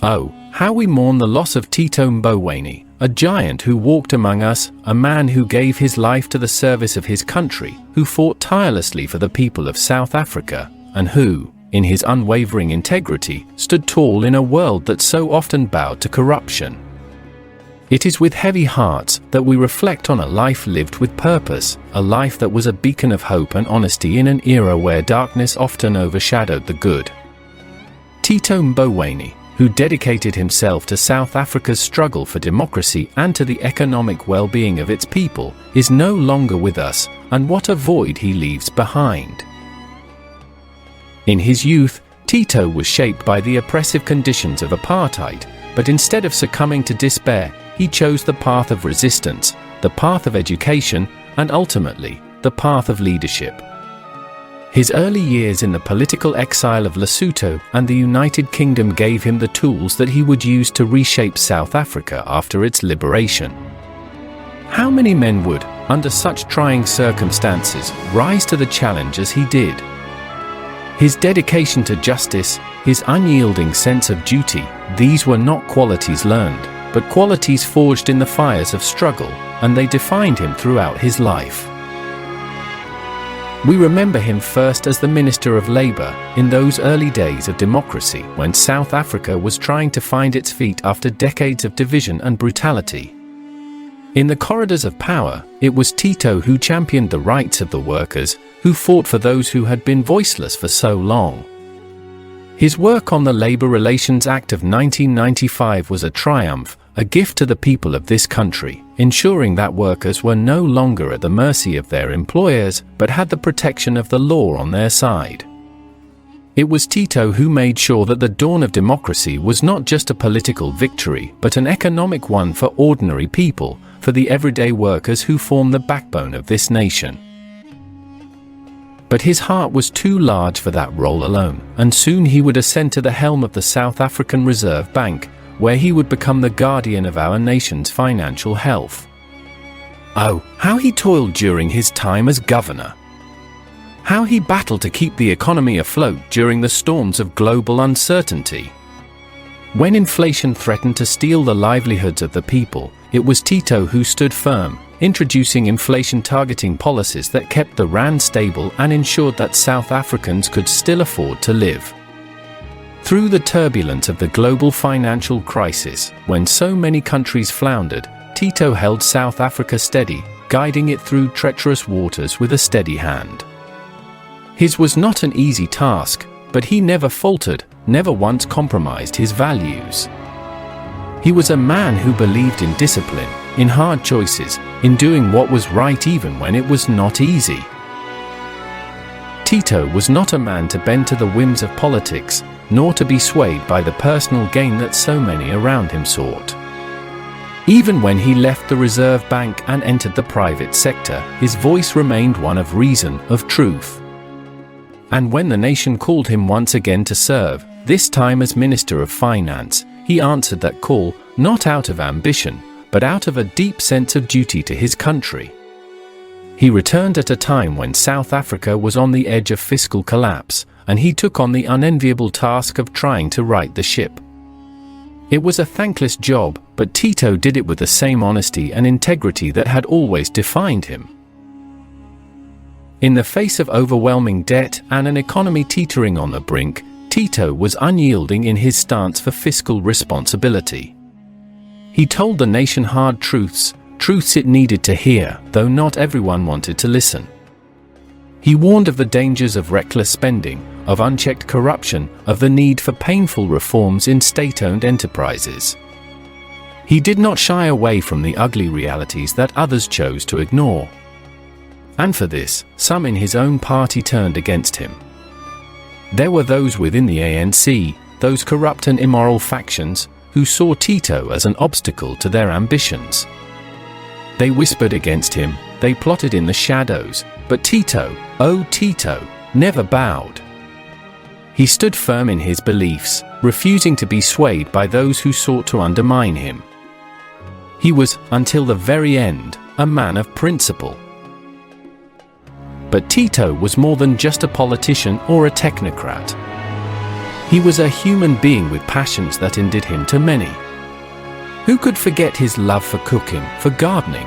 Oh, how we mourn the loss of Tito Mboweni, a giant who walked among us, a man who gave his life to the service of his country, who fought tirelessly for the people of South Africa, and who, in his unwavering integrity, stood tall in a world that so often bowed to corruption. It is with heavy hearts that we reflect on a life lived with purpose, a life that was a beacon of hope and honesty in an era where darkness often overshadowed the good. Tito Mboweni, who dedicated himself to South Africa's struggle for democracy and to the economic well-being of its people, is no longer with us, and what a void he leaves behind. In his youth, Tito was shaped by the oppressive conditions of apartheid, but instead of succumbing to despair, he chose the path of resistance, the path of education, and ultimately, the path of leadership. His early years in the political exile of Lesotho and the United Kingdom gave him the tools that he would use to reshape South Africa after its liberation. How many men would, under such trying circumstances, rise to the challenge as he did? His dedication to justice, his unyielding sense of duty, these were not qualities learned, but qualities forged in the fires of struggle, and they defined him throughout his life. We remember him first as the Minister of Labour in those early days of democracy when South Africa was trying to find its feet after decades of division and brutality. In the corridors of power, it was Tito who championed the rights of the workers, who fought for those who had been voiceless for so long. His work on the Labour Relations Act of 1995 was a triumph, a gift to the people of this country, ensuring that workers were no longer at the mercy of their employers, but had the protection of the law on their side. It was Tito who made sure that the dawn of democracy was not just a political victory, but an economic one for ordinary people, for the everyday workers who form the backbone of this nation. But his heart was too large for that role alone, and soon he would ascend to the helm of the South African Reserve Bank, where he would become the guardian of our nation's financial health. Oh, how he toiled during his time as governor! How he battled to keep the economy afloat during the storms of global uncertainty. When inflation threatened to steal the livelihoods of the people, it was Tito who stood firm, introducing inflation-targeting policies that kept the rand stable and ensured that South Africans could still afford to live. Through the turbulence of the global financial crisis, when so many countries floundered, Tito held South Africa steady, guiding it through treacherous waters with a steady hand. His was not an easy task, but he never faltered, never once compromised his values. He was a man who believed in discipline, in hard choices, in doing what was right even when it was not easy. Tito was not a man to bend to the whims of politics, nor to be swayed by the personal gain that so many around him sought. Even when he left the Reserve Bank and entered the private sector, his voice remained one of reason, of truth. And when the nation called him once again to serve, this time as Minister of Finance, he answered that call, not out of ambition, but out of a deep sense of duty to his country. He returned at a time when South Africa was on the edge of fiscal collapse, and he took on the unenviable task of trying to right the ship. It was a thankless job, but Tito did it with the same honesty and integrity that had always defined him. In the face of overwhelming debt and an economy teetering on the brink, Tito was unyielding in his stance for fiscal responsibility. He told the nation hard truths, truths it needed to hear, though not everyone wanted to listen. He warned of the dangers of reckless spending, of unchecked corruption, of the need for painful reforms in state-owned enterprises. He did not shy away from the ugly realities that others chose to ignore. And for this, some in his own party turned against him. There were those within the ANC, those corrupt and immoral factions, who saw Tito as an obstacle to their ambitions. They whispered against him, they plotted in the shadows, but Tito, oh Tito, never bowed. He stood firm in his beliefs, refusing to be swayed by those who sought to undermine him. He was, until the very end, a man of principle. But Tito was more than just a politician or a technocrat. He was a human being with passions that endeared him to many. Who could forget his love for cooking, for gardening?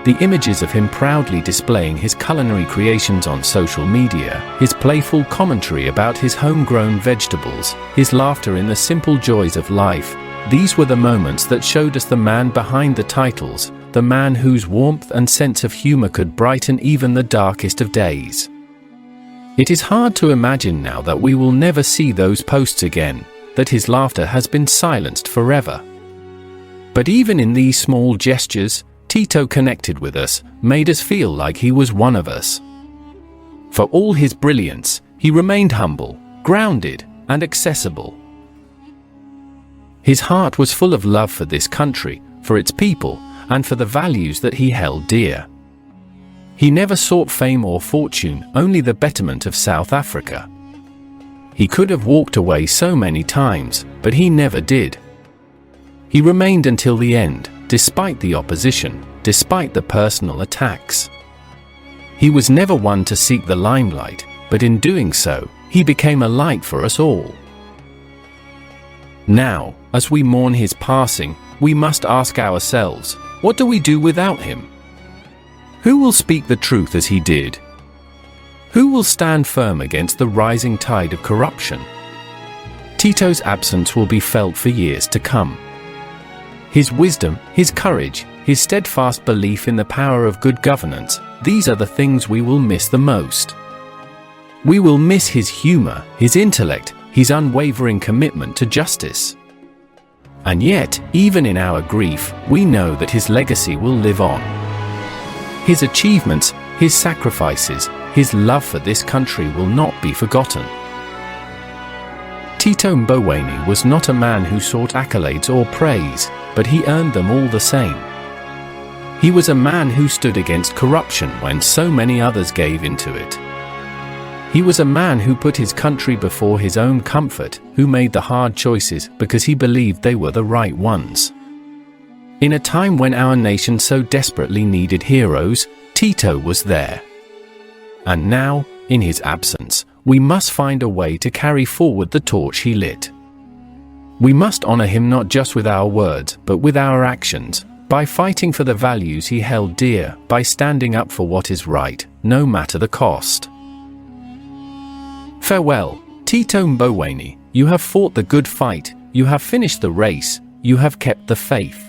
The images of him proudly displaying his culinary creations on social media, his playful commentary about his homegrown vegetables, his laughter in the simple joys of life, these were the moments that showed us the man behind the titles, the man whose warmth and sense of humor could brighten even the darkest of days. It is hard to imagine now that we will never see those posts again, that his laughter has been silenced forever. But even in these small gestures, Tito connected with us, made us feel like he was one of us. For all his brilliance, he remained humble, grounded, and accessible. His heart was full of love for this country, for its people, and for the values that he held dear. He never sought fame or fortune, only the betterment of South Africa. He could have walked away so many times, but he never did. He remained until the end, despite the opposition, despite the personal attacks. He was never one to seek the limelight, but in doing so, he became a light for us all. Now, as we mourn his passing, we must ask ourselves, what do we do without him? Who will speak the truth as he did? Who will stand firm against the rising tide of corruption? Tito's absence will be felt for years to come. His wisdom, his courage, his steadfast belief in the power of good governance, these are the things we will miss the most. We will miss his humor, his intellect, his unwavering commitment to justice. And yet, even in our grief, we know that his legacy will live on. His achievements, his sacrifices, his love for this country will not be forgotten. Tito Mboweni was not a man who sought accolades or praise, but he earned them all the same. He was a man who stood against corruption when so many others gave into it. He was a man who put his country before his own comfort, who made the hard choices because he believed they were the right ones. In a time when our nation so desperately needed heroes, Tito was there. And now, in his absence, we must find a way to carry forward the torch he lit. We must honor him not just with our words, but with our actions, by fighting for the values he held dear, by standing up for what is right, no matter the cost. Farewell, Tito Mboweni, you have fought the good fight, you have finished the race, you have kept the faith.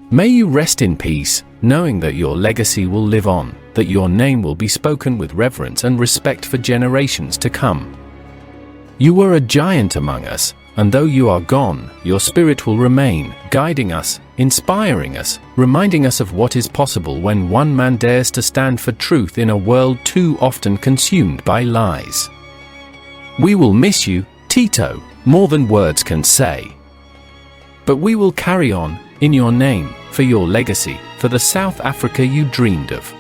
May you rest in peace, knowing that your legacy will live on, that your name will be spoken with reverence and respect for generations to come. You were a giant among us, and though you are gone, your spirit will remain, guiding us, inspiring us, reminding us of what is possible when one man dares to stand for truth in a world too often consumed by lies. We will miss you, Tito, more than words can say. But we will carry on, in your name, for your legacy, for the South Africa you dreamed of.